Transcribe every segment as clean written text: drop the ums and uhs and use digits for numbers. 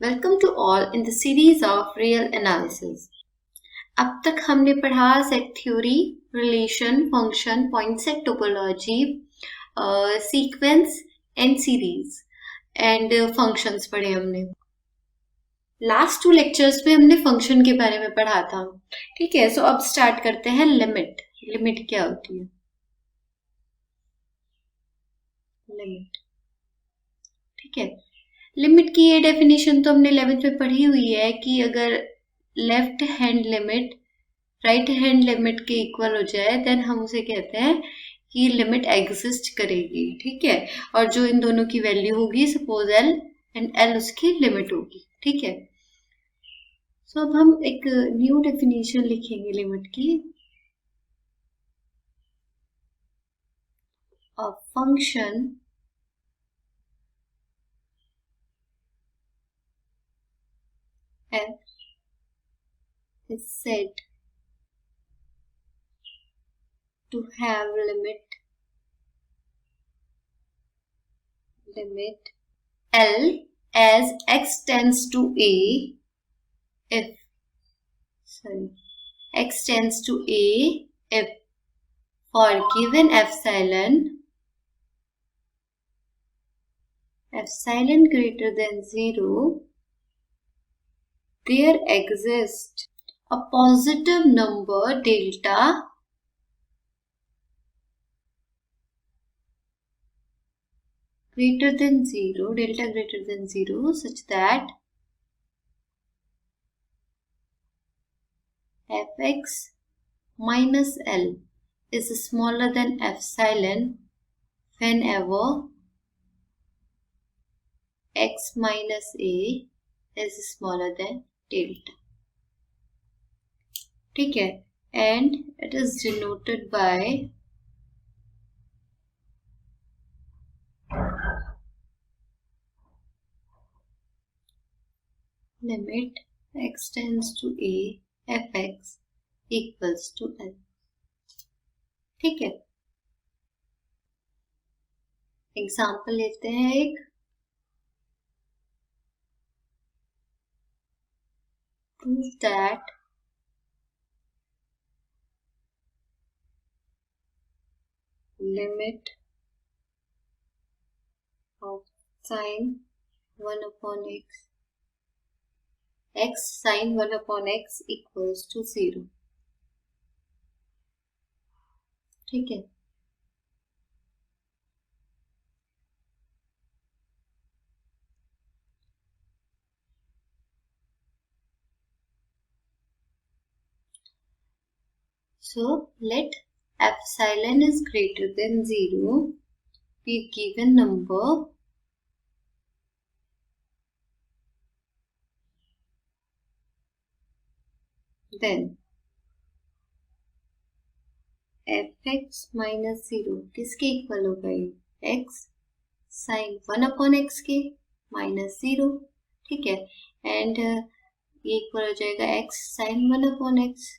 Welcome to all in the series of real analysis. अब तक हमने पढ़ा set theory, relation, function, point set topology, sequence and series and functions पढ़े हमने। Last 2 lectures में हमने फंक्शन के बारे में पढ़ा था। ठीक है, सो अब स्टार्ट करते हैं लिमिट। लिमिट क्या होती है? लिमिट, ठीक है। लिमिट की ये डेफिनेशन तो हमने 11th में पढ़ी हुई है कि अगर left hand limit right hand limit के इक्वल हो जाए देन हम उसे कहते हैं कि लिमिट एग्जिस्ट करेगी। ठीक है, और जो इन दोनों की वैल्यू होगी, सपोज एल एंड एल उसकी लिमिट होगी। ठीक है, सो अब हम एक न्यू डेफिनेशन लिखेंगे लिमिट की। A function f is said to have limit L as x tends to a if x tends to a if for given epsilon greater than 0 there exists a positive number delta greater than 0 such that fx minus L is smaller than epsilon whenever x minus a is smaller than delta. ठीक है, and it is denoted by limit x tends to a fx equals to L. ठीक है, example लेते हैं एक। Prove that limit of sin 1 upon x sin 1 upon x equals to 0। ठीक है, so let epsilon is greater than 0 be given number then fx minus 0 किसके equal होगा? x sin 1 upon x के माइनस 0। ठीक है, एंड ये equal हो जाएगा x sin 1 upon x।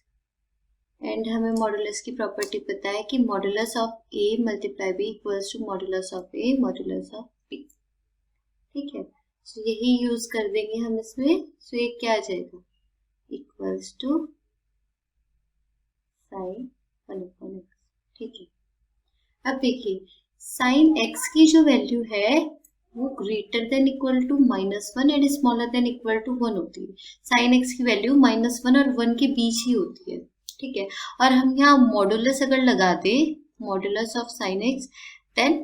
And हमें मॉडुलस की प्रॉपर्टी पता है कि modulus of a multiply b equals to modulus of a modulus of b। ठीक है, सो यही यूज कर देंगे हम इसमें। सो ये क्या आ जाएगा? Equals to sine 1 upon x। ठीक है, अब देखिए साइन x की जो वैल्यू है वो greater than equal to -1 and smaller than equal to 1 होती है। साइन x की वैल्यू -1 और 1 के बीच ही होती है। ठीक है, और हम यहाँ मॉडुलस अगर लगा दे, modulus of sine x, then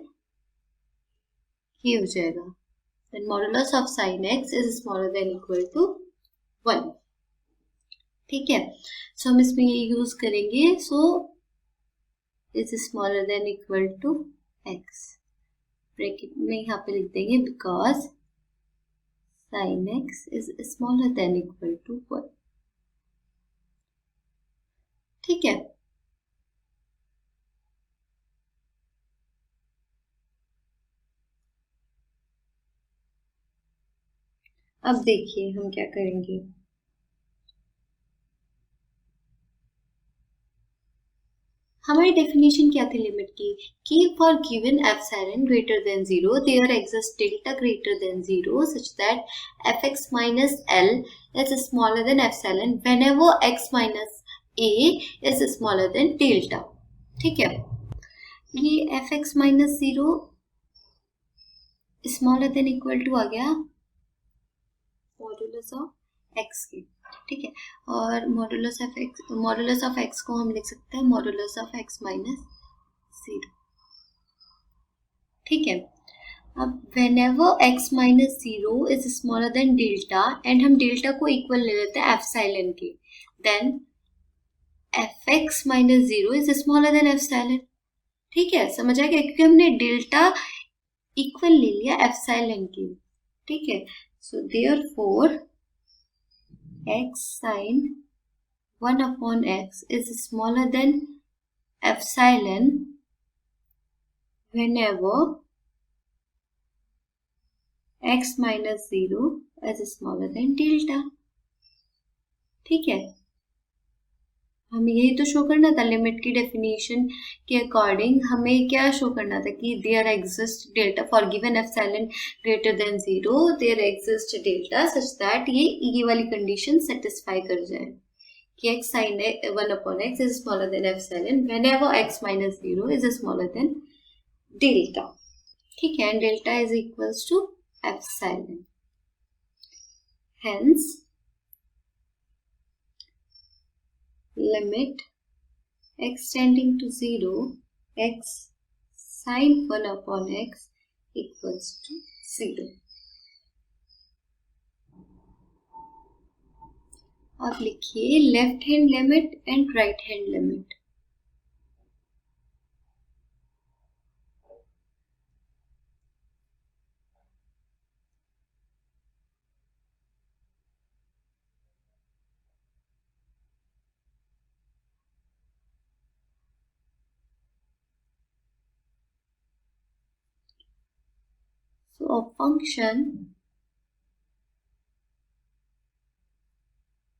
ये हो जाएगा, then modulus of sine x is smaller than equal to 1। ठीक है, सो हम इसमें ये यूज करेंगे। So is smaller than equal to x, bracket में यहाँ पे लिख देंगे because sine x is smaller than equal to 1। ठीक है, अब देखिए हम क्या करेंगे। हमारी डेफिनेशन क्या थी लिमिट की कि for given epsilon greater than 0 there exist delta greater than 0 such that fx minus l is smaller than epsilon whenever x minus a is smaller than delta. ठीक है, ये fx minus 0 smaller than equal to आ गया modulus of x के, ठीक है, और modulus of x को हम लिख सकते हैं मॉडुलस ऑफ x माइनस 0, ठीक है। अब whenever x minus 0 is smaller than delta and हम डेल्टा को इक्वल ले लेते हैं एप्सिलॉन के, then fx minus 0 is smaller than epsilon, ठीक है, समझ आ गया, क्योंकि हमने डेल्टा इक्वल ले लिया एप्सिलॉन के, ठीक है। So therefore x sin 1 upon x is smaller than epsilon whenever x minus 0 is smaller than delta, ठीक है। हमें यही तो शो करना था, लिमिट की डेफिनेशन के अकॉर्डिंग हमें क्या शो करना था कि there exist delta for given epsilon greater than 0 there exist delta such that ये वाली कंडीशन सेटिस्फाई कर जाए कि x sin 1 upon x is smaller than epsilon whenever x minus 0 is smaller than delta, ठीक है, and delta is equals to epsilon. Hence limit x tending to 0 x sin 1 upon x equals to 0. अब लिखिए left hand limit and right hand limit. So a function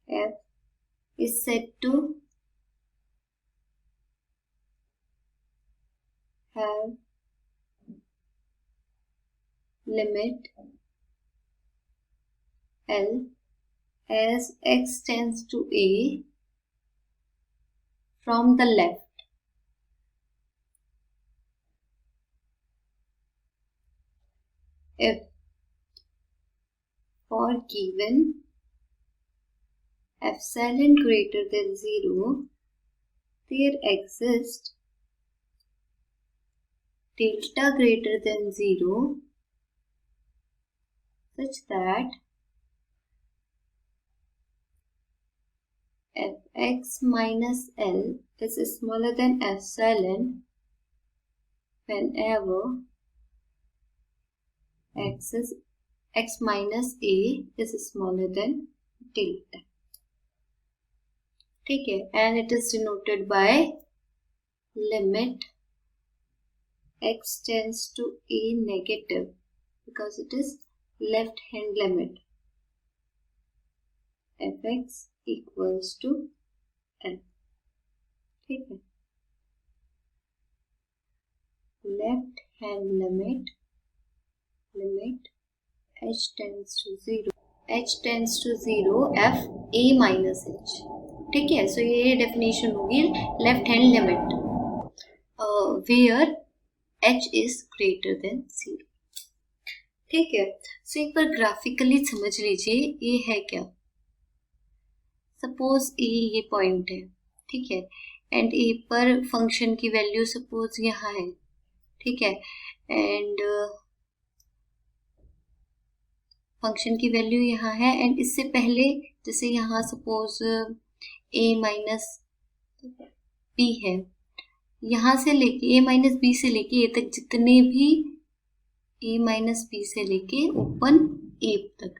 f is said to have limit L as x tends to a from the left if for given epsilon greater than 0 there exists delta greater than 0 such that fx minus L is smaller than epsilon whenever x minus a is smaller than delta, ठीक है, and it is denoted by limit x tends to a negative because it is left hand limit fx equals to L, ठीक है, left hand limit h tends to 0 f a minus h, ठीक है। सो ये definition होगी left hand limit where h is greater than 0, ठीक है। सो एक बार graphically समझ लीजिए ये है क्या, सपोज ए ये पॉइंट है, ठीक है, एंड ए पर फंक्शन की वैल्यू सपोज यहाँ है, ठीक है, एंड फंक्शन की वैल्यू यहाँ है, एंड इससे पहले जैसे यहाँ सपोज a माइनस b है, यहाँ से लेके a माइनस b से लेके a तक जितने भी a माइनस b से लेके ओपन a तक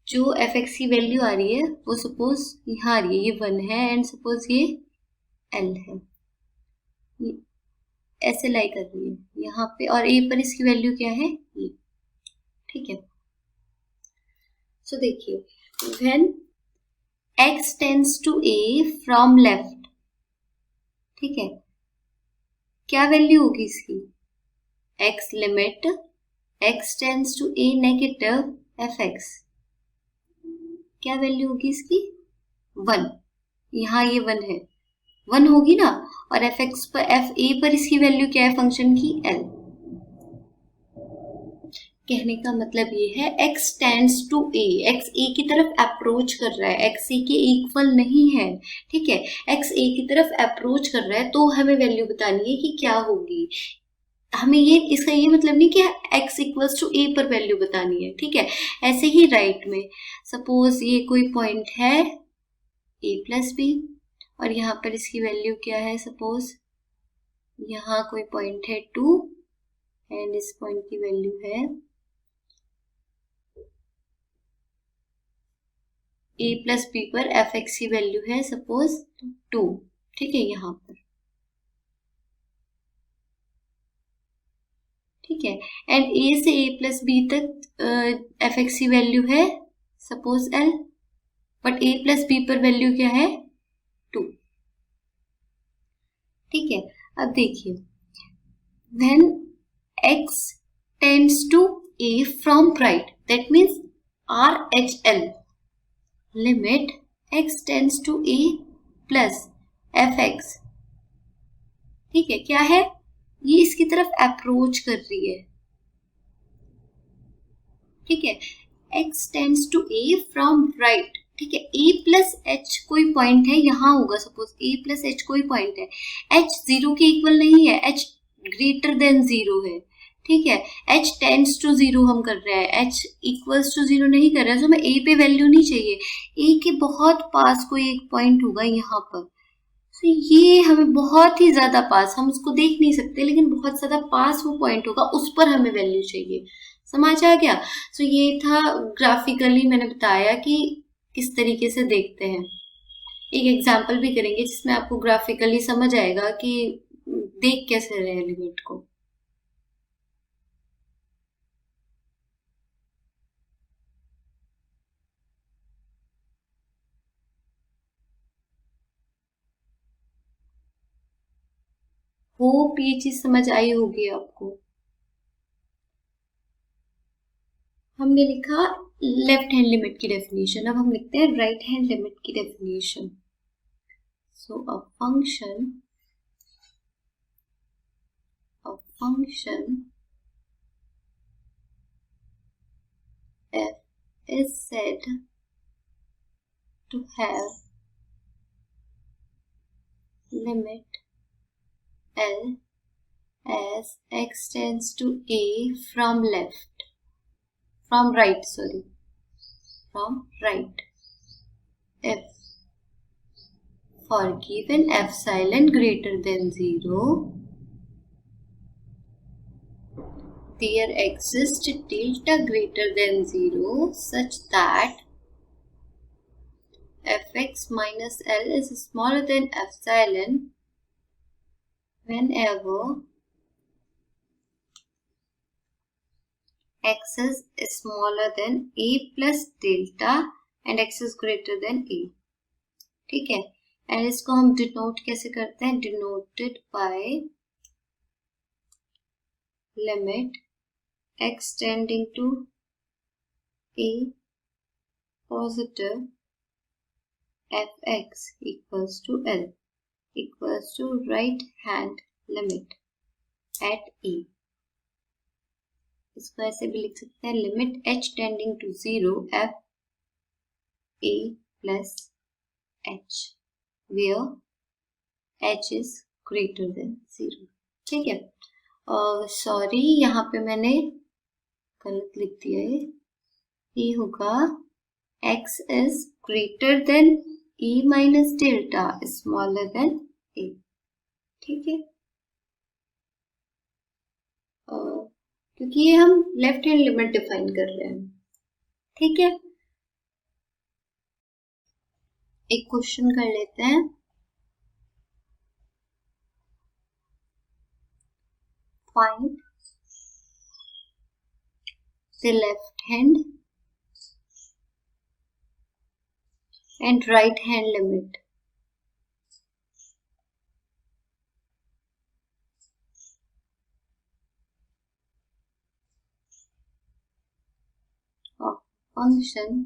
जो fx की वैल्यू आ रही है वो सपोज यहाँ आ रही है, ये 1 है एंड सपोज ये l है, ये ऐसे लाई कर रही है यहाँ पे, और a पर इसकी वैल्यू क्या है ये, ठीक है। सो देखिए when x tends to a from left, ठीक है, क्या वैल्यू होगी इसकी? x limit x tends to a negative fx, क्या वैल्यू होगी इसकी? 1। यहाँ ये 1 है, 1 होगी ना। और fx पर fa पर इसकी वैल्यू क्या है फंक्शन की? l। कहने का मतलब ये है x tends to a, x a की तरफ अप्रोच कर रहा है, x a के इक्वल नहीं है, ठीक है, x a की तरफ अप्रोच कर रहा है, तो हमें वैल्यू बतानी है कि क्या होगी। हमें ये इसका ये मतलब नहीं कि x इक्वल्स टू a पर वैल्यू बतानी है, ठीक है। ऐसे ही राइट में सपोज ये कोई पॉइंट है a प्लस बी और यहाँ पर इसकी वैल्यू क्या है, सपोज यहाँ कोई पॉइंट है 2 एंड इस पॉइंट की वैल्यू है a प्लस बी पर एफ एक्स की वैल्यू है सपोज 2, ठीक है, यहाँ पर, ठीक है। एंड a से a प्लस बी तक एफ एक्स की वैल्यू है suppose l, but a plus b पर वैल्यू क्या है? 2, ठीक है। अब देखिए when x tends to a from right, that means RHL limit x tends to a plus fx, ठीक है, क्या है? ये इसकी तरफ अप्रोच कर रही है, ठीक है। x tends to a from right, ठीक है। a प्लस h कोई पॉइंट है, यहाँ होगा सपोज a प्लस h कोई पॉइंट है, h 0 के इक्वल नहीं है, h ग्रेटर देन 0 है, ठीक है। h टेंड्स टू 0 हम कर रहे हैं, h इक्वल्स टू 0 नहीं कर रहे हैं, तो हमें a पे वैल्यू नहीं चाहिए, a के बहुत पास कोई एक पॉइंट होगा यहाँ पर, तो ये हमें बहुत ही ज्यादा पास, हम उसको देख नहीं सकते लेकिन बहुत ज्यादा पास वो पॉइंट होगा, उस पर हमें वैल्यू चाहिए। समझ आ गया? तो ये था ग्राफिकली मैंने बताया कि किस तरीके से देखते हैं। एक एग्जाम्पल भी करेंगे जिसमें आपको ग्राफिकली समझ आएगा कि देख कैसे रहे लिमिट को। होप ये चीज समझ आई होगी आपको। हमने लिखा लेफ्ट हैंड लिमिट की डेफिनेशन, अब हम लिखते हैं राइट हैंड लिमिट की definition. So a function f is said to have limit L as x tends to a from right if for given epsilon greater than 0 there exists delta greater than 0 such that fx minus L is smaller than epsilon whenever x is smaller than a plus delta and x is greater than a, ठीक है। And इसको हम denote कैसे करते हैं? Denoted by limit x tending to a positive fx equals to L equals to right hand limit at a। इसको ऐसे भी लिख सकते हैं limit h tending to 0 f a plus h where h is greater than 0, ठीक है। Sorry यहाँ पे मैंने गलत लिख दिया है, ये होगा x is greater than e minus delta smaller than a, ठीक है। क्योंकि ये हम लेफ्ट हैंड लिमिट डिफाइन कर रहे हैं, ठीक है। एक क्वेश्चन कर लेते हैं। Find the left hand and right hand limit function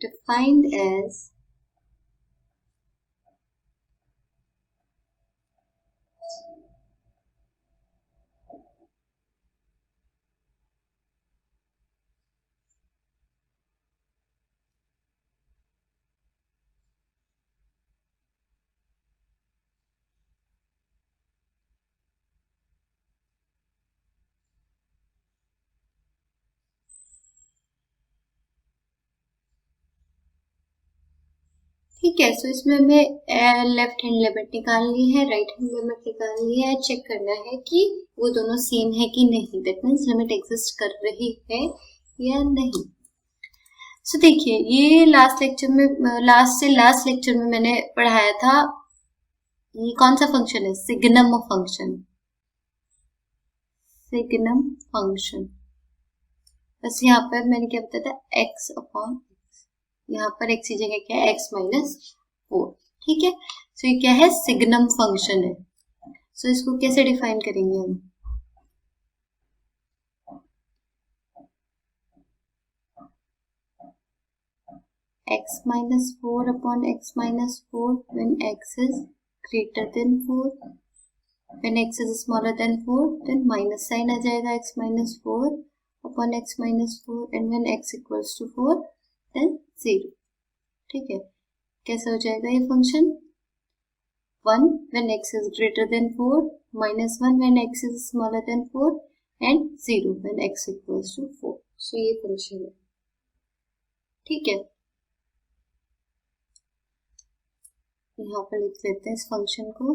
defined as ठीक है। सो इसमें हमें लेफ्ट हैंड लिमिट निकालनी है, राइट हैंड लिमिट निकालनी है, चेक करना है कि वो दोनों सेम है कि नहीं, दैट मीन्स लिमिट एग्जिस्ट कर रही है या नहीं। सो देखिए ये लास्ट लेक्चर में मैंने पढ़ाया था, ये कौन सा फंक्शन है, सिग्नम फंक्शन, सिग्नम फंक्शन। बस यहाँ पर मैंने क्या बताया था, x अपॉन x, यहाँ पर x की जगह क्या है, x माइनस 4, ठीक है। सो ये क्या है, सिग्नम फंक्शन है। सो इसको कैसे डिफाइन करेंगे हम, x minus 4 upon x minus 4 when x is greater than 4, when x is smaller than 4 then minus sign आ जाएगा, x minus 4 upon x minus 4 and when x equals to 4 then 0, ठीक है। कैसा हो जाएगा ये function, 1 when x is greater than 4, minus 1 when x is smaller than 4 and 0 when x equals to 4। सो ये function है, ठीक है। यहाँ पर लिख लेते हैं इस फंक्शन को,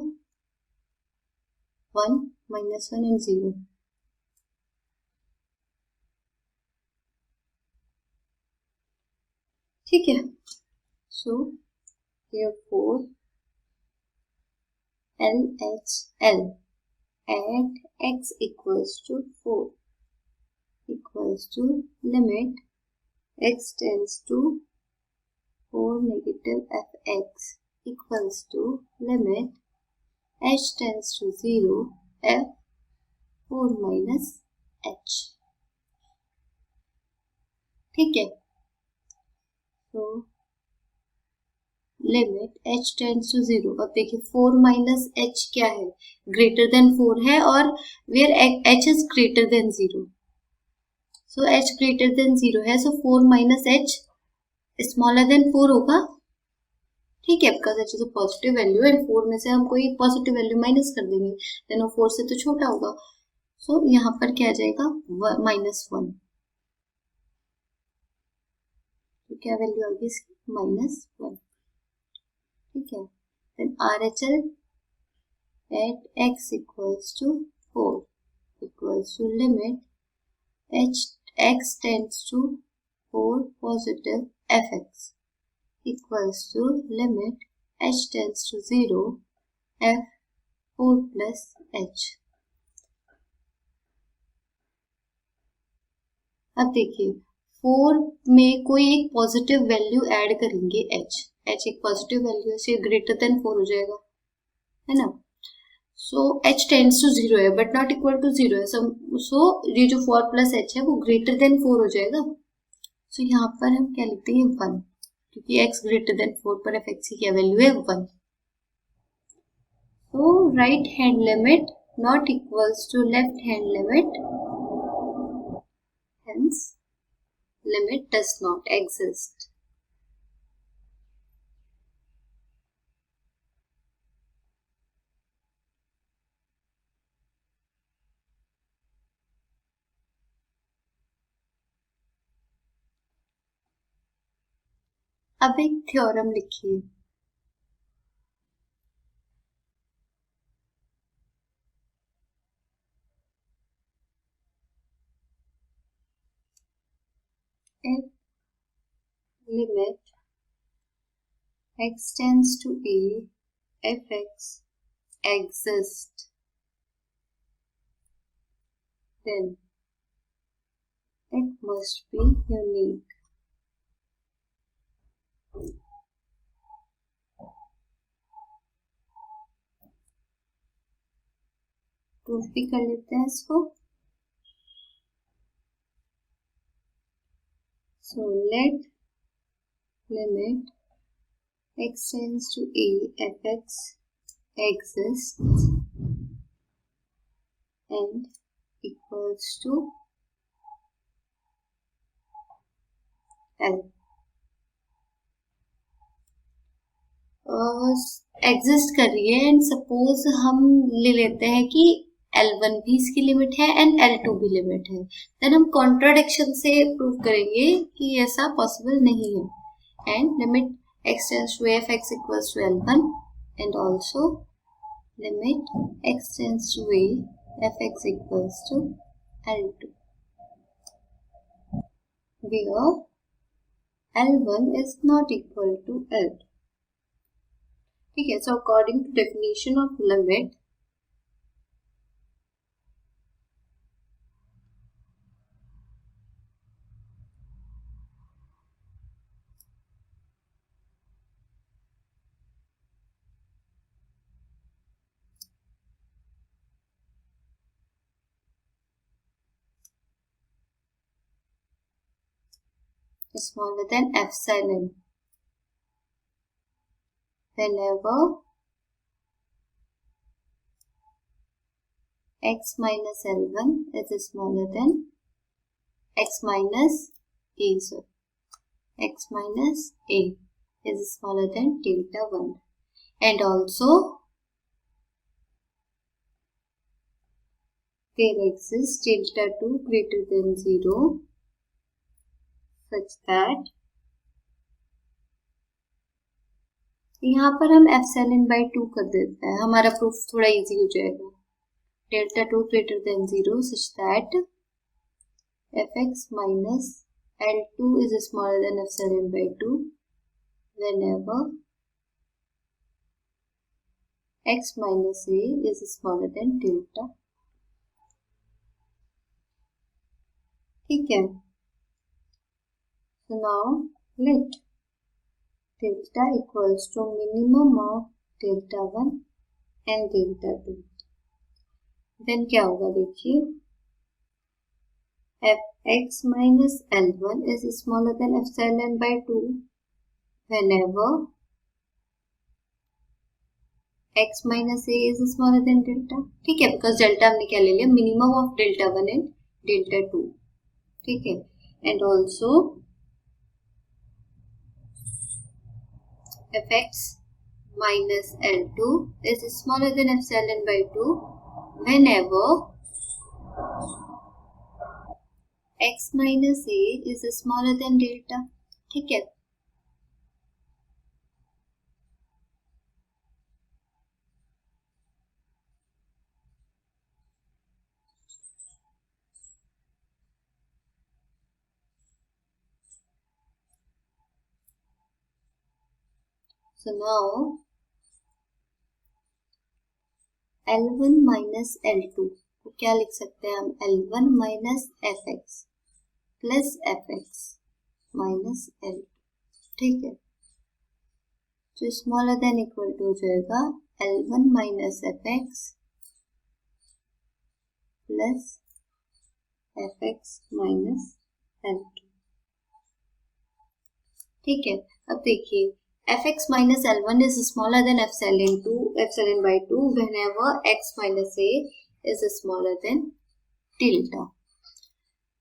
1 minus 1 and 0, ठीक है। सो therefore LHL at x equals to 4 equals to limit x tends to 4 negative fx equals to limit h tends to 0 f 4 minus h, ठीक है। तो लिमिट h टेंड्स टू 0, अब देखिए 4 माइनस h क्या है, greater than 4 है और where h is greater than 0, so h greater than 0 है, so 4 minus h smaller than 4 होगा, ठीक है। Because h is a positive value and 4 में से हम कोई पॉजिटिव वैल्यू माइनस कर देंगे देन वो 4 से तो छोटा होगा, सो यहाँ पर क्या आ जाएगा, -1, तो क्या वैल्यू आ गई इसकी, -1, ठीक है। Then RHL at x equals to 4 equals to limit x tends to 4 positive fx equals to limit h tends to 0 f 4 plus h। अब देखिए 4 में कोई एक पॉजिटिव वैल्यू ऐड करेंगे, h एक पॉजिटिव वैल्यू है, सो ग्रेटर देन 4 हो जाएगा, है ना। सो h टेंड्स टू 0 है बट नॉट इक्वल टू 0 है, सो ये जो 4 प्लस h है वो ग्रेटर देन 4 हो जाएगा। सो यहाँ पर हम क्या लिखते हैं, 1, क्योंकि x ग्रेटर देन 4 पर fx की क्या वैल्यू है, 1। So right hand limit not equals to left hand limit, hence limit does not exist। अब एक थ्योरम लिखिए, if limit x tends to a fx exists then it must be unique। Proof भी कर लेते हैं इसको। So let limit x tends to a fx exists and equals to L. Exist कर रही है एंड सपोज हम ले लेते हैं कि L1 भी इसकी लिमिट है एंड L2 भी लिमिट है, देन हम कॉन्ट्राडिक्शन से प्रूव करेंगे कि ऐसा पॉसिबल नहीं है. And limit x tends to f x equals to L1 and also limit x tends to a f x equals to L2 where L1 is not equal to L2. ठीक है. So according to definition of limit, smaller than epsilon whenever x minus L1 is smaller than x minus a. So x minus a is smaller than delta 1 and also there exists delta 2 greater than 0 such that यहाँ पर हम epsilon by 2 कर देते हैं, हमारा proof थोड़ा easy हो जाएगा. Delta 2 greater than 0 such that fx minus L2 is smaller than epsilon by 2 whenever x minus a is smaller than delta. ठीक है. So now let delta equals to minimum of delta 1 and delta 2. Then क्या होगा देखिए, fx minus L1 is smaller than epsilon by 2 whenever x minus a is smaller than delta. ठीक है, because delta हमने क्या ले लिया, minimum of delta 1 and delta 2. ठीक है. And also fx minus L2 is smaller than epsilon by 2 whenever x minus a is smaller than delta. ठीक है. So now L1 minus L2 को क्या लिख सकते हैं हम, L1 minus fx plus fx minus L2. ठीक है. जो स्मॉलर देन इक्वल टू हो जाएगा L1 minus fx plus fx minus L2. ठीक है. अब देखिए fx minus L1 is smaller than epsilon by 2 whenever x minus a is smaller than delta.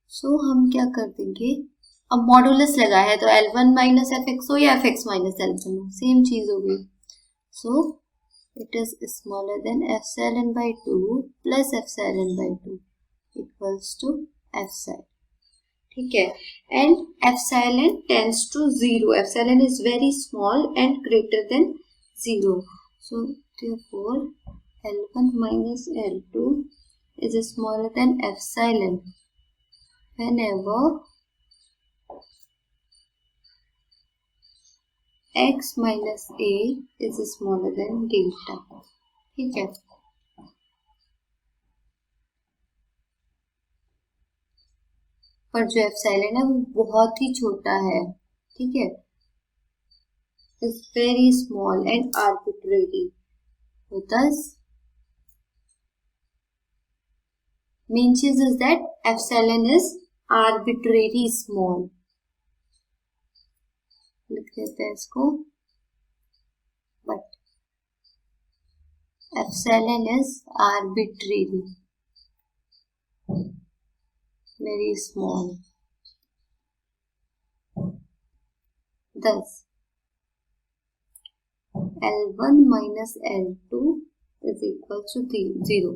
So हम क्या कर देंगे, अब मॉडुलस लगा है तो L1 minus fx हो या fx minus L1 हो, सेम चीज होगी. So it is smaller than epsilon by 2 plus epsilon by 2 equals to epsilon. ठीक है. And epsilon tends to 0. Epsilon is very small and greater than 0. So therefore L1 minus L2 is smaller than epsilon whenever x minus a is smaller than delta. ठीक है. पर जो epsilon है वो बहुत ही छोटा है. ठीक है. Is very small and arbitrary. thus main चीज is that epsilon is arbitrary small. लिख देते हैं इसको, but epsilon is arbitrary, very small. Thus, L1 minus L2 is equal to 0.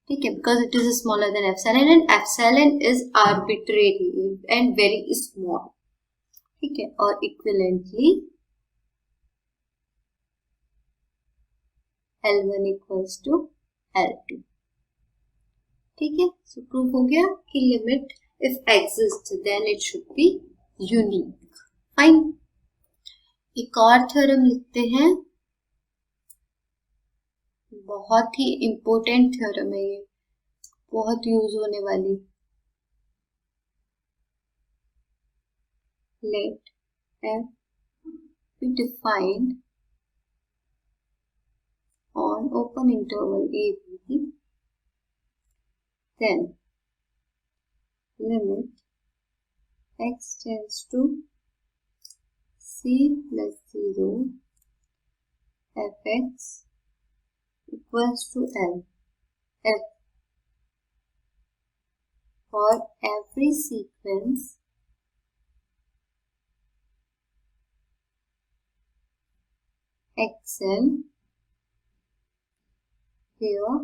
ठीक है, because it is smaller than epsilon and epsilon is arbitrary and very small. ठीक है, और equivalently L1 equals to L2. ठीक है, so proof हो गया कि limit if exists then it should be unique. Fine. एक और थ्योरम लिखते हैं, बहुत ही इम्पोर्टेंट थ्योरम है ये, बहुत यूज होने वाली. Let f be defined on open interval a b, then limit x tends to c plus 0 fx equals to L f for every sequence xn, here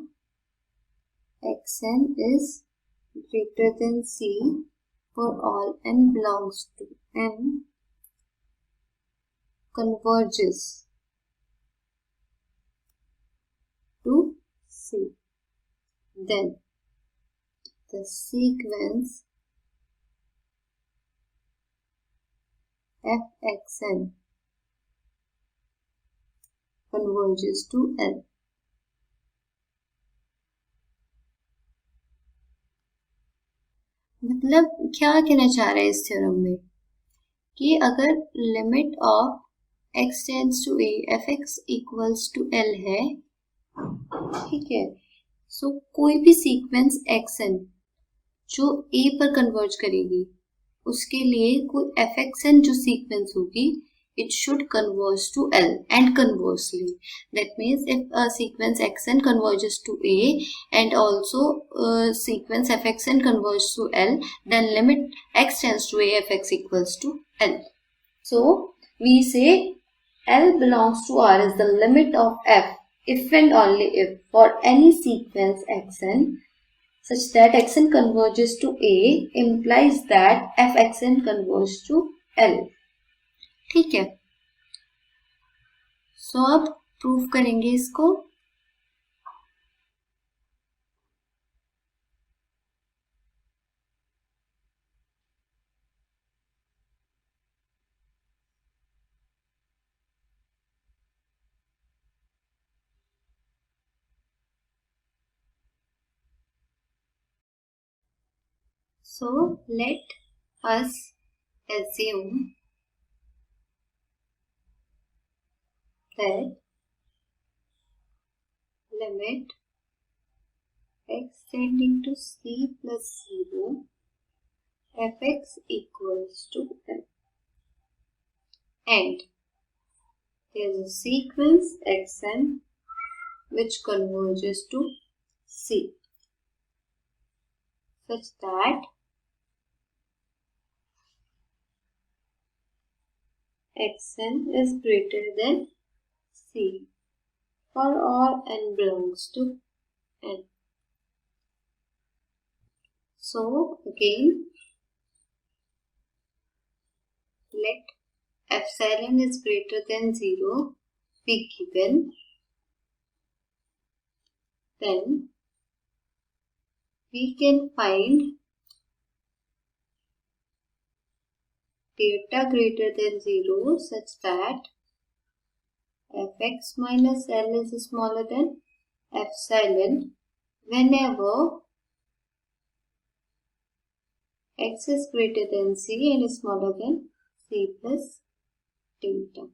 xn is greater than c for all n belongs to n, converges to C. Then the sequence fxn converges to L. मतलब क्या कहना चाह रहे हैं इस theorem में कि अगर limit of x tends to a fx equals to L है, ठीक है, सो कोई भी सीक्वेंस xn जो a पर कन्वर्ज करेगी उसके लिए कोई fxn जो सीक्वेंस होगी it should converge to L, and conversely. That means if a sequence xn converges to A and also sequence fxn converges to L, then limit x tends to A fx equals to L. So we say L belongs to R is the limit of f if and only if for any sequence xn such that xn converges to A implies that fxn converges to L. ठीक है, सो अब proof करेंगे इसको. So let us assume that limit x tending to c plus 0 fx equals to L, and there is a sequence xn which converges to c such that xn is greater than c for all n belongs to n. So again, let epsilon is greater than 0 be given, then we can find theta greater than 0 such that fx minus L is smaller than epsilon whenever x is greater than c and smaller than c plus theta.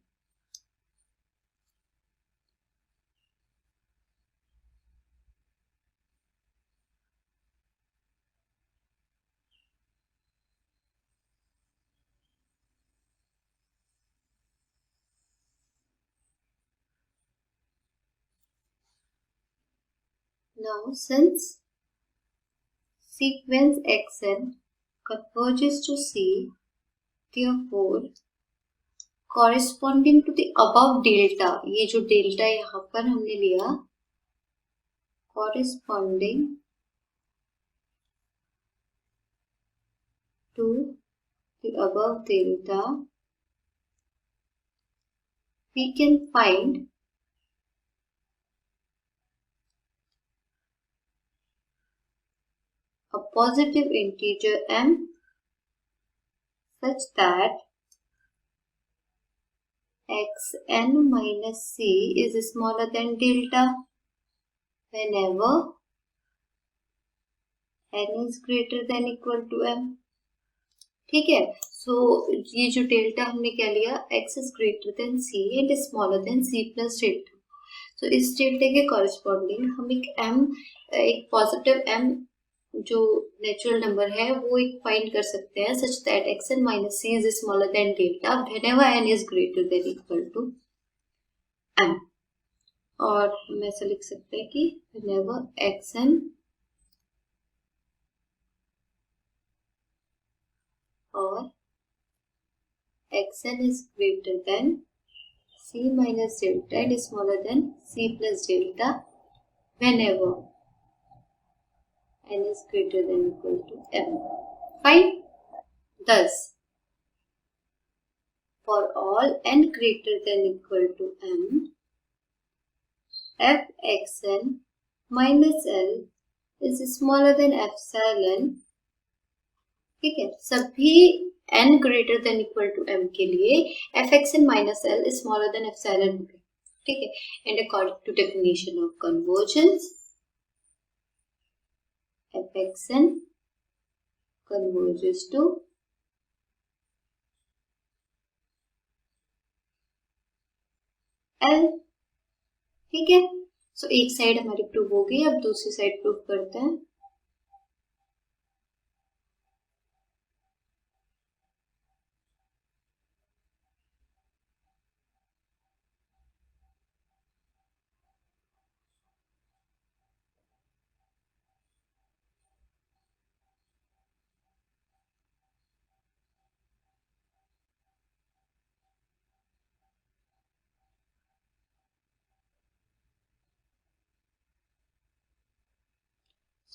Now, since sequence xn converges to C, therefore corresponding to the above delta, ये जो delta यहाँ पर हमने लिया, corresponding to the above delta, we can find a positive integer m such that xn minus c is smaller than delta whenever n is greater than equal to m. ठीक है, सो ये जो डेल्टा हमने क्या लिया, x is greater than c and smaller than c plus delta. तो इस delta के कॉरेस्पॉन्डिंग हम एक पॉजिटिव m जो नेचुरल नंबर है वो एक फाइंड कर सकते हैं such that xn minus c is smaller than delta whenever n is greater than equal to m. और हम ऐसा लिख सकते हैं कि whenever xn और xn is greater than c minus delta and smaller than c plus delta whenever n is greater than equal to m. Fine. Thus, for all n greater than equal to m, f xn minus l is smaller than epsilon. ठीक है, सभी n greater than equal to m के लिए f xn minus l is smaller than epsilon होगा. ठीक है, and according to definition of convergence, f xn converges to l. ठीक है, सो एक साइड हमारी प्रूव हो गई, अब दूसरी साइड प्रूव करते हैं.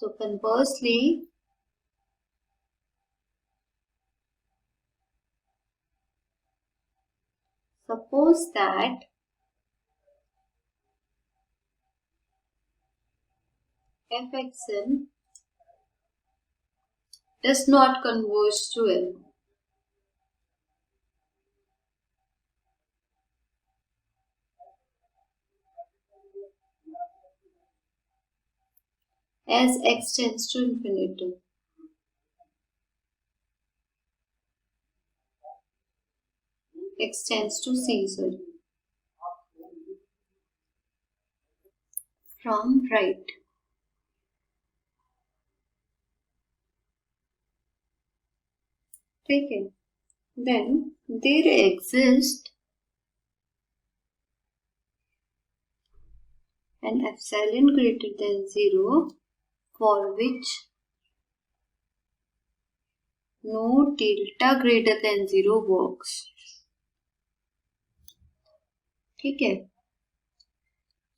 So conversely, suppose that f xn does not converge to L. As x tends to infinity. X tends to C, sorry. From right. ठीक है. Then there exists an epsilon greater than 0 for which no delta greater than 0 works. ठीक है,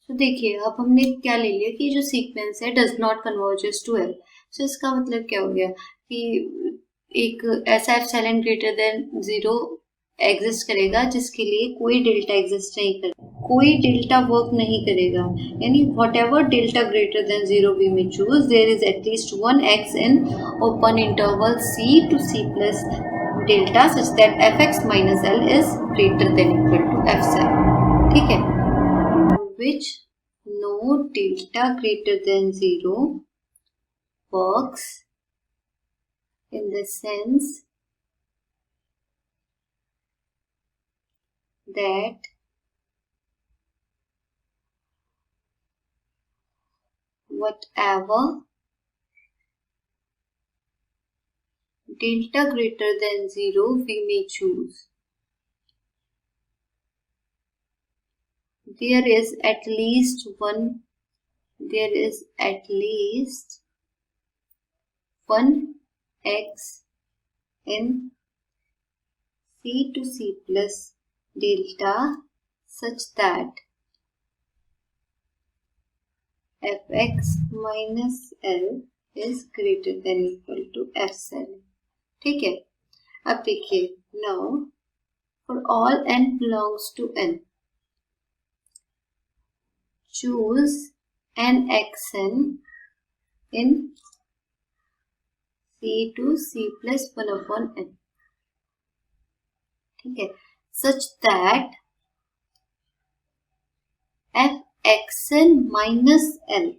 तो देखिए अब हमने क्या ले लिया कि जो सीक्वेंस है does not converges to L. So इसका मतलब क्या हो गया कि एक ऐसा एप्सिलॉन ग्रेटर देन 0 एग्जिस्ट करेगा जिसके लिए कोई डेल्टा एग्जिस्ट नहीं करेगा, कोई डेल्टा वर्क नहीं करेगा. यानी whatever delta greater than 0 we may choose, there is at least one x in open interval c to c plus delta such that fx minus l is greater than equal to epsilon. ठीक है, which no delta greater than 0 works in the sense that whatever delta greater than 0 we may choose, there is at least one there is at least one x in C to C plus delta such that fx minus L is greater than equal to epsilon. ठीक है, अब देखिए, now for all n belongs to n, choose an xn in C to C plus 1 upon n. ठीक है, such that fxn minus L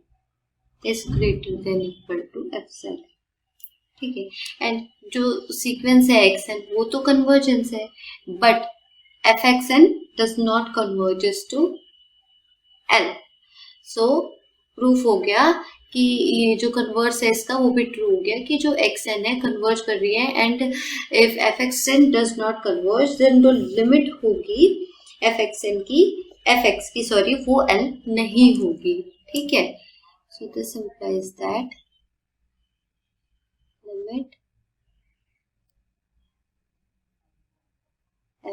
is greater than equal to epsilon. ठीक है, and जो sequence है xn वो तो convergence है, but fxn does not converges to L. So proof हो गया कि ये जो कन्वर्स है इसका वो भी ट्रू हो गया कि जो xn है कन्वर्ज कर रही है, and if fxn does not converge then जो लिमिट होगी fxn की fx की सॉरी वो L नहीं होगी. ठीक है, सो this implies that limit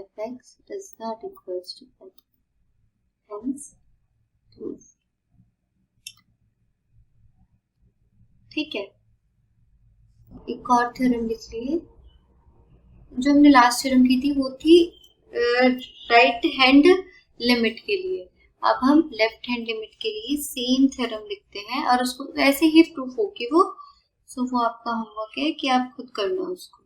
fx does not equals to L. Hence proof. ठीक है, एक और थ्योरम लिख लिए. जो हमने लास्ट थ्योरम की थी वो थी राइट हैंड लिमिट के लिए. अब हम लेफ्ट हैंड लिमिट के लिए सेम थ्योरम लिखते हैं और उसको ऐसे ही प्रूफ होगी वो. सो वो आपका होमवर्क है कि आप खुद करना उसको.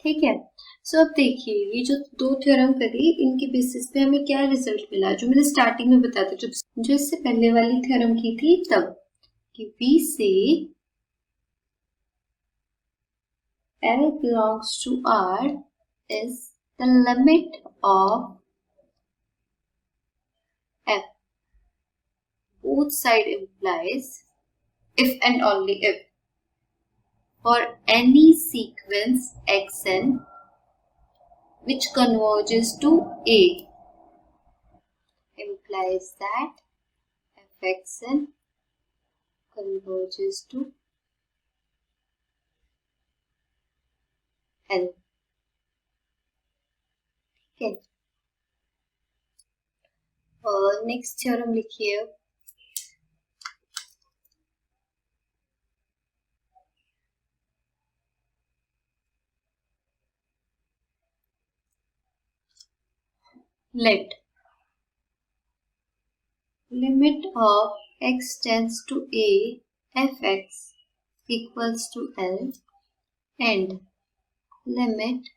ठीक है, सो अब देखिए ये जो दो थ्योरम करी इनके बेसिस पे हमें क्या रिजल्ट मिला, जो मैंने स्टार्टिंग में बताया था, जो इससे पहले वाली थ्योरम की थी तब, कि V से L belongs to R is the limit of F. Both side implies if and only if for any sequence xn which converges to A, implies that fxn converges to L. ठीक है, और next theorem लिखिए. Let limit of x tends to A fx equals to L and limit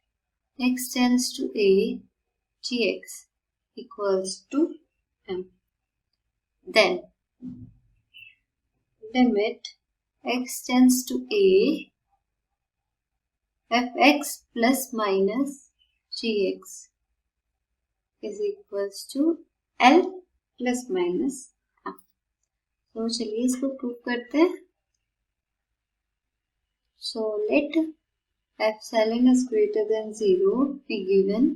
x tends to A gx equals to M. Then limit x tends to A fx plus minus gx is equals to L plus minus M. तो चलिए इसको prove करते हैं. So let epsilon is greater than 0 be given,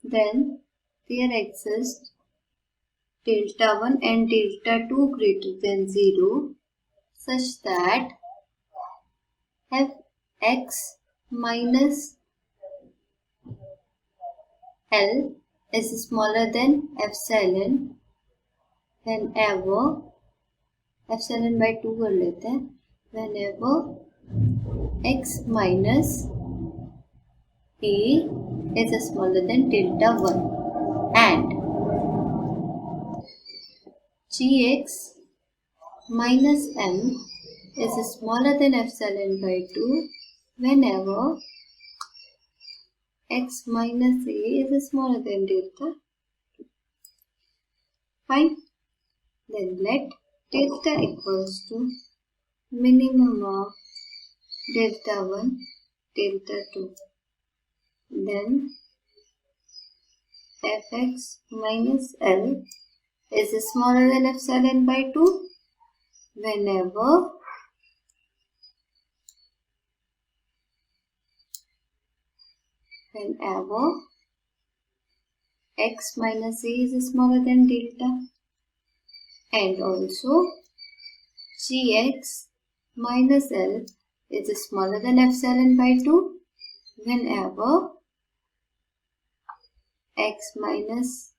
then there exists delta 1 and delta 2 greater than 0 such that fx minus L is smaller than epsilon whenever epsilon by 2 कर लेते हैं, whenever x minus a is smaller than delta 1 and gx minus m is smaller than epsilon by 2 whenever x minus a is smaller than delta 2. Fine. Then let delta equals to minimum of delta 1, delta 2. Then fx minus L is smaller than epsilon by 2 whenever x minus a is smaller than delta, and also gx minus L is smaller than epsilon by 2 whenever x minus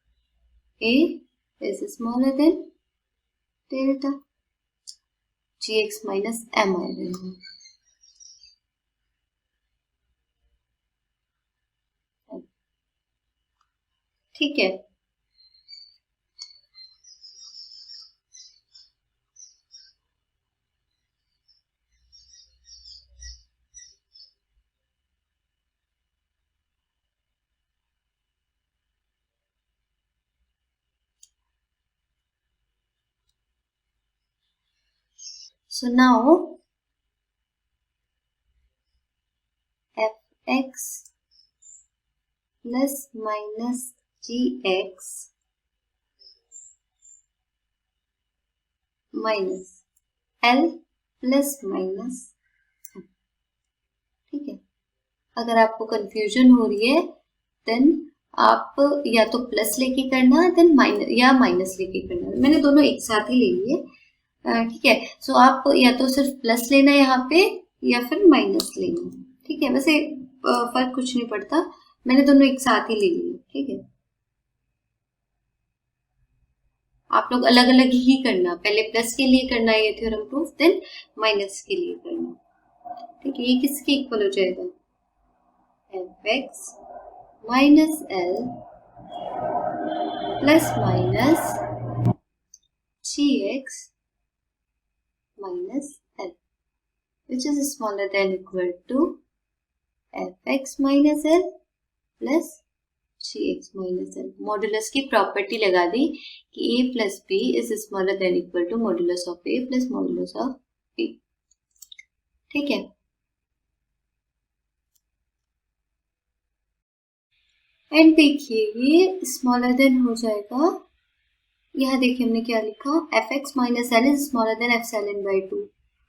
a is smaller than delta. gx minus m आ जाएगा. ठीक है. So now fx plus minus gx minus L plus minus, ठीक है. अगर आपको confusion हो रही है देन आप या तो प्लस लेके करना देन माइनस या माइनस लेके करना. मैंने दोनों एक साथ ही ले लिए. ठीक है. सो आप या तो सिर्फ प्लस लेना यहाँ पे या फिर माइनस लेना. ठीक है. वैसे फर्क कुछ नहीं पड़ता. मैंने दोनों एक साथ ही ले लिए. ठीक है. आप लोग अलग अलग ही करना. पहले प्लस के लिए करना ये थ्योरम प्रूफ, देन माइनस के लिए करना. ठीक है. ये किसके इक्वल हो जाएगा? fx minus L plus minus gx minus L, which is smaller than equal to fx minus L plus gx minus L. Modulus की प्रॉपर्टी लगा दी कि a plus b is smaller than equal to modulus of a plus modulus of b. ठीक है. And देखिए ये smaller than हो जाएगा. यहाँ देखिए हमने क्या लिखा, fx minus L is smaller than epsilon by 2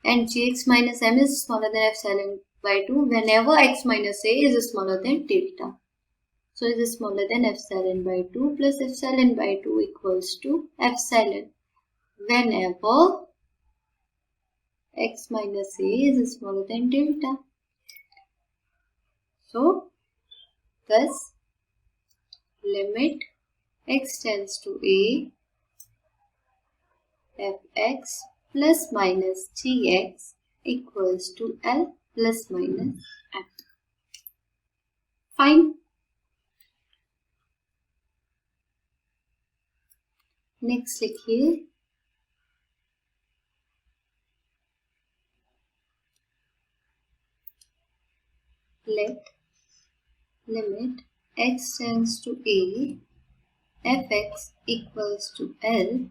and gx minus m is smaller than epsilon by 2 whenever x minus a is smaller than delta. So it is smaller than epsilon by 2 plus epsilon by 2 equals to epsilon whenever x minus a is smaller than delta. So thus limit x tends to a fx plus minus gx equals to L plus minus m. Fine. Next लिखिए let limit x tends to a fx equals to L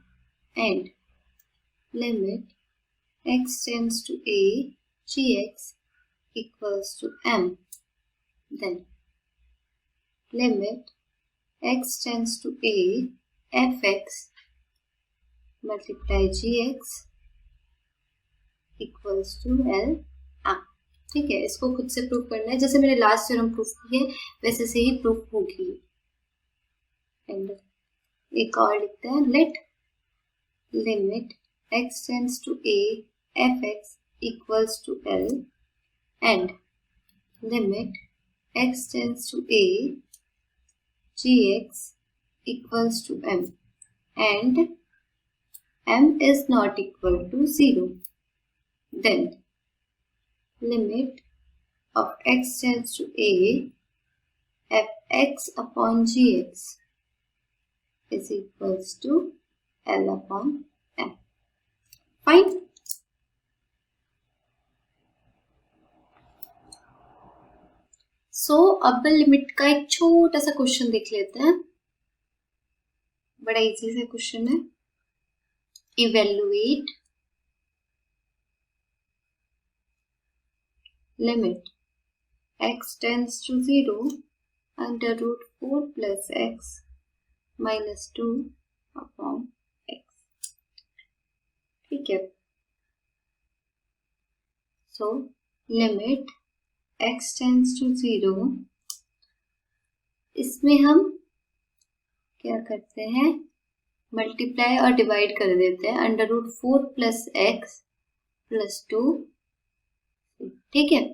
and limit x tends to a gx equals to m. Then limit x tends to a fx multiply gx equals to L. ठीक है. इसको खुद से proof करना है. जैसे मैंने last theorem proof की है वैसे से ही प्रूफ होगी. एंड एक और लिखते हैं let limit x tends to a fx equals to L and limit x tends to a gx equals to m and m is not equal to 0, then limit of x tends to a fx upon gx is equals to L upon m. Fine. सो अब limit का एक छोटा सा question देख लेते हैं. बड़ा easy सा क्वेश्चन है. Evaluate limit x tends to 0 under root 4 plus x minus 2 upon x. ठीक है. सो लिमिट x टेंड्स टू 0, इसमें हम क्या करते हैं, मल्टीप्लाई और डिवाइड कर देते हैं. Under root 4 plus x plus 2. ठीक है.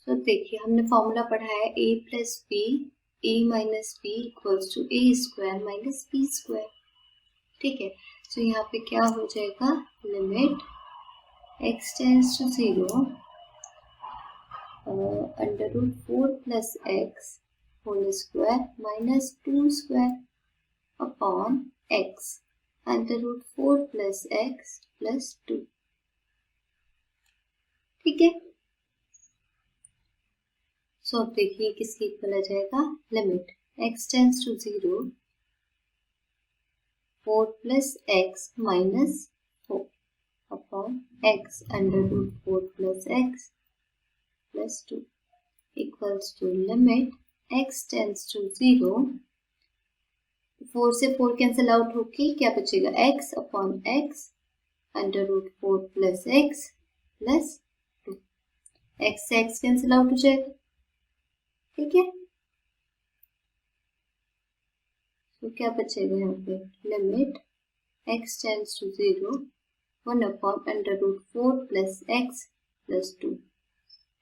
तो देखिए हमने फॉर्मूला पढ़ा है a plus b a minus b equals to a square minus b square. ठीक है. तो यहाँ पे क्या हो जाएगा, limit x tends to 0 under root 4 plus x whole square minus 2 square upon x under root 4 plus x plus 2. ठीक है. सो अब देखिए किसके इक्वल आ जाएगा, limit x tends to 0 4 plus x minus 4 upon x under root 4 plus x plus 2 equals to limit x tends to 0. 4 से 4 cancel out होके क्या बचेगा, x upon x under root 4 plus x plus 2. x से x cancel out हो जाएगा. ठीक है. तो क्या बचेगा यहाँ पे, limit x tends to 0 1 upon under root 4 plus x plus 2.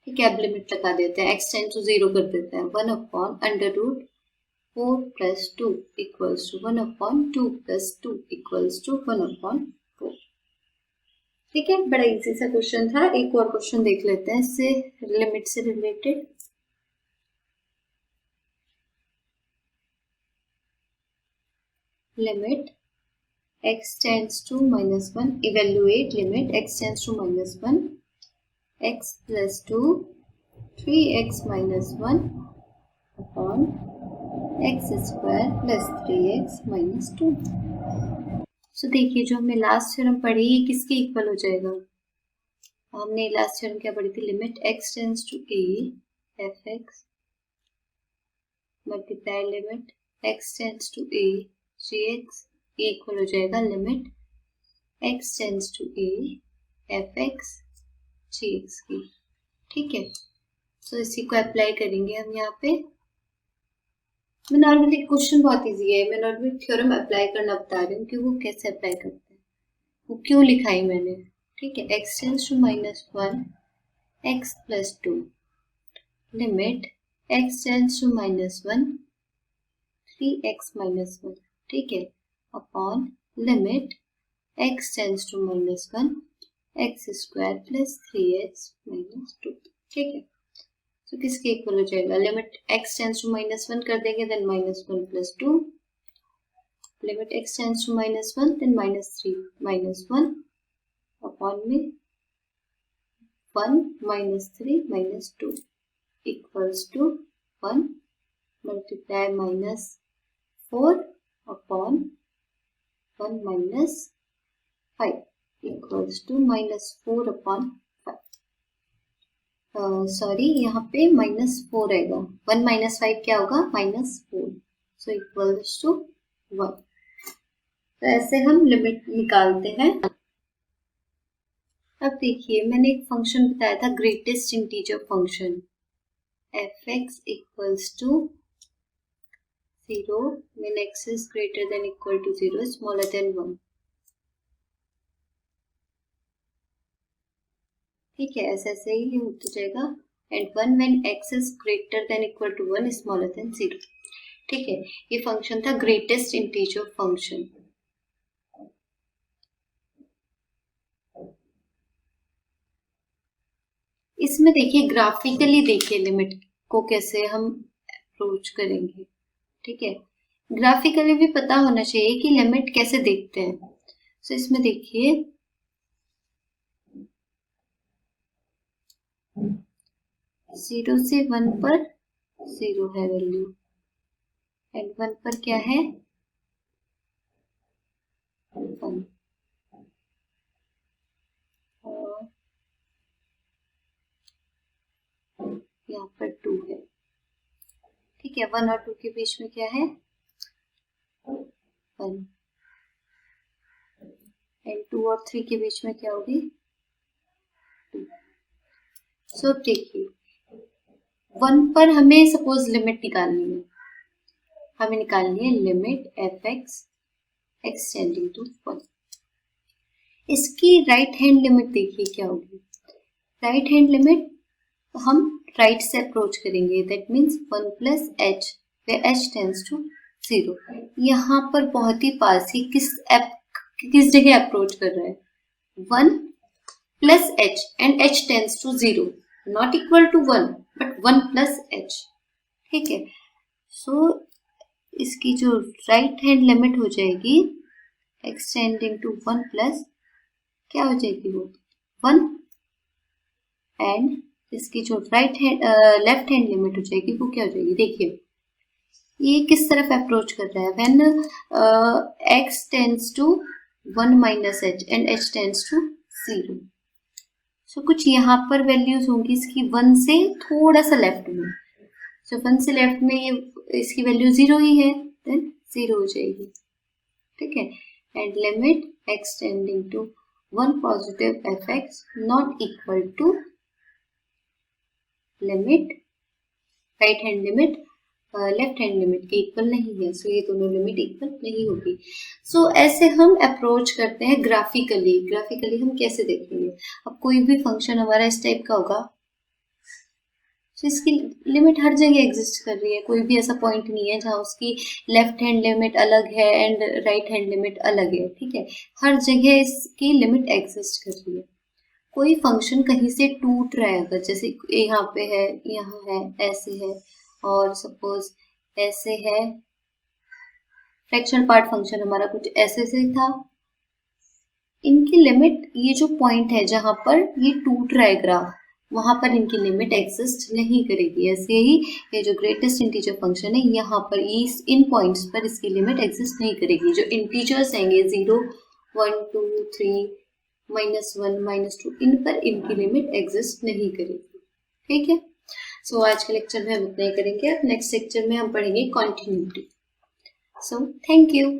ठीक है. अब लिमिट लगा देते हैं, x टेंड्स टू 0 कर देते हैं. 1 upon under root 4 plus 2 equals to 1 upon 2 plus 2 equals to 1 upon 4. ठीक है. बड़ा इजी सा क्वेश्चन था. एक और क्वेश्चन देख लेते हैं इससे लिमिट से related. Limit x tends to minus 1. Evaluate limit x tends to minus 1 x plus 2 3x minus 1 upon x square plus 3x minus 2. So देखिए जो हमने लास्ट थ्योरम पढ़ी ये किसके इक्वल हो जाएगा. हमने लास्ट थ्योरम क्या पढ़ी थी, लिमिट x tends to a fx multiply limit x tends to a gx equal हो जाएगा limit x tends to a fx gx की. ठीक है. तो इसी को अप्लाई करेंगे हम यहाँ पे. मैं नॉर्मली क्वेश्चन बहुत इजी है, मैं नॉर्मली थ्योरम अप्लाई करना बता रही हूँ कि वो कैसे अप्लाई करते हैं, वो क्यों लिखाई मैंने. ठीक है. x tends to minus 1 x plus 2 limit x tends to minus 1 3x minus 1. ठीक है. Upon limit x tends to minus 1 x square plus 3x minus 2. ठीक है. तो किसके इक्वल हो जाएगा, limit x tends to minus 1 कर देंगे then minus 1 plus 2. Limit x tends to minus 1 then minus 3 minus 1 upon में 1 minus 3 minus 2 equals to 1 multiply minus 4 upon 1 minus 5 equals to minus 4 upon 5. Sorry यहाँ पे minus 4 आएगा. 1 minus 5 क्या होगा, minus 4. So equals to 1. तो ऐसे हम limit निकालते हैं. अब देखिए मैंने एक फंक्शन बताया था greatest integer function fx equals to 0 when x is greater than equal to 0 smaller than 1. ठीक है. ऐसे ऐसे ही होता जाएगा. And 1 when x is greater than equal to 1 smaller than 0। ठीक है, ये फंक्शन था ग्रेटेस्ट इंटीजर फंक्शन। इसमें देखिए ग्राफिकली देखिए लिमिट को कैसे हम अप्रोच करेंगे। ठीक है, ग्राफिकली भी पता होना चाहिए कि लिमिट कैसे देखते हैं। तो इसमें देखिए 0 से 1 पर 0 है वैल्यू एंड 1 पर क्या है 1 और यहाँ पर 2 है। ठीक है, 1 और 2 के बीच में क्या है 1 एंड 2 और 3 के बीच में क्या होगी 2। सो देखिए 1 पर हमें सपोज लिमिट निकालनी है, हमें निकालनी है limit fx x tending to 1। इसकी राइट हैंड लिमिट देखिए क्या होगी। राइट हैंड लिमिट हम राइट से अप्रोच करेंगे, that means 1 plus h where h tends to 0। यहाँ पर बहुत ही पास ही किस जगह अप्रोच कर रहा है 1 plus h and h tends to 0, not equal to 1 but 1 plus h। ठीक है, सो इसकी जो राइट हैंड लिमिट हो जाएगी x टेंडिंग टू 1 प्लस क्या हो जाएगी वो 1 एंड इसकी जो लेफ्ट हैंड लिमिट हो जाएगी वो क्या हो जाएगी। देखिए ये किस तरफ अप्रोच कर रहा है when x tends to 1 minus h and h tends to 0। So कुछ यहाँ पर वैल्यूज होंगी इसकी 1 से थोड़ा सा लेफ्ट में। सो 1 से लेफ्ट में ये इसकी वैल्यू 0 ही है, देन 0 हो जाएगी। ठीक है, and limit x tending to 1 positive fx not equal to limit right hand limit left hand limit के इक्वल नहीं है। सो ये दोनों लिमिट इक्वल नहीं होगी। सो ऐसे हम अप्रोच करते हैं ग्राफिकली हम कैसे देखेंगे। अब कोई भी फंक्शन हमारा इस टाइप का होगा, तो इसकी लिमिट हर जगह एग्जिस्ट कर रही है। कोई भी ऐसा पॉइंट नहीं है जहाँ उसकी लेफ्ट हैंड लिमिट अलग है एंड राइट हैंड लिमिट अलग है। ठीक है, हर जगह इसकी लिमिट एग्जिस्ट कर रही है। कोई फंक्शन कहीं से टूट रहा है, अगर जैसे यहाँ पे है, यहाँ है, ऐसे है और सपोज ऐसे है, फ्रैक्शनल पार्ट फंक्शन हमारा कुछ ऐसे से था, इनकी लिमिट ये जो पॉइंट है जहां पर ये टूट रहा है ग्राफ, वहां पर इनकी लिमिट एग्जिस्ट नहीं करेगी। ऐसे ही ये जो ग्रेटेस्ट इंटीजर फंक्शन है यहाँ पर इन पॉइंट्स पर इसकी लिमिट एग्जिस्ट नहीं करेगी। जो इंटीजर्स आएंगे 0 1 2 3 -1 -2 इन पर इनकी लिमिट एग्जिस्ट नहीं करेगी। ठीक है, सो आज के लेक्चर में हम इतना ही करेंगे। अब नेक्स्ट लेक्चर में हम पढ़ेंगे कॉन्टिन्यूटी। So thank you.